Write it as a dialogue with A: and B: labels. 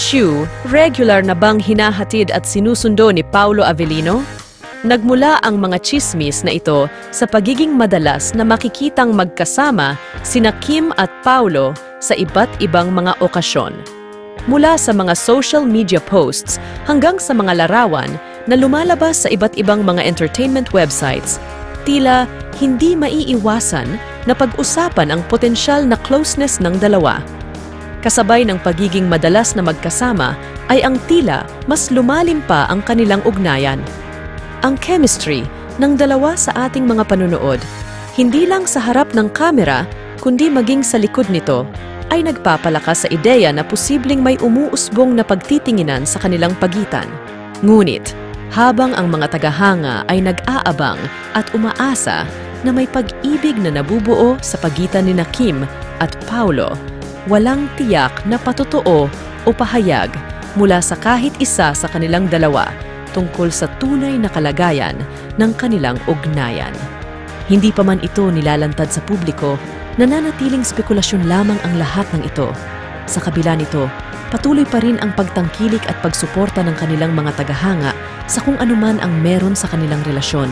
A: issue, regular na bang hinahatid at sinusundo ni Paulo Avellino? Nagmula ang mga tsismis na ito sa pagiging madalas na makikitang magkasama sina Kim at Paulo sa iba't ibang mga okasyon. Mula sa mga social media posts hanggang sa mga larawan na lumalabas sa iba't ibang mga entertainment websites, tila hindi maiiwasan na pag-usapan ang potensyal na closeness ng dalawa. Kasabay ng pagiging madalas na magkasama ay ang tila mas lumalim pa ang kanilang ugnayan. Ang chemistry ng dalawa sa ating mga panunood, hindi lang sa harap ng kamera, kundi maging sa likod nito, ay nagpapalakas sa ideya na posibleng may umuusbong na pagtitinginan sa kanilang pagitan. Ngunit, habang ang mga tagahanga ay nag-aabang at umaasa na may pag-ibig na nabubuo sa pagitan ni Kim at Paulo, walang tiyak na patotoo o pahayag mula sa kahit isa sa kanilang dalawa tungkol sa tunay na kalagayan ng kanilang ugnayan. Hindi pa man ito nilalantad sa publiko, nananatiling spekulasyon lamang ang lahat ng ito. Sa kabila nito, patuloy pa rin ang pagtangkilik at pagsuporta ng kanilang mga tagahanga sa kung anuman ang meron sa kanilang relasyon.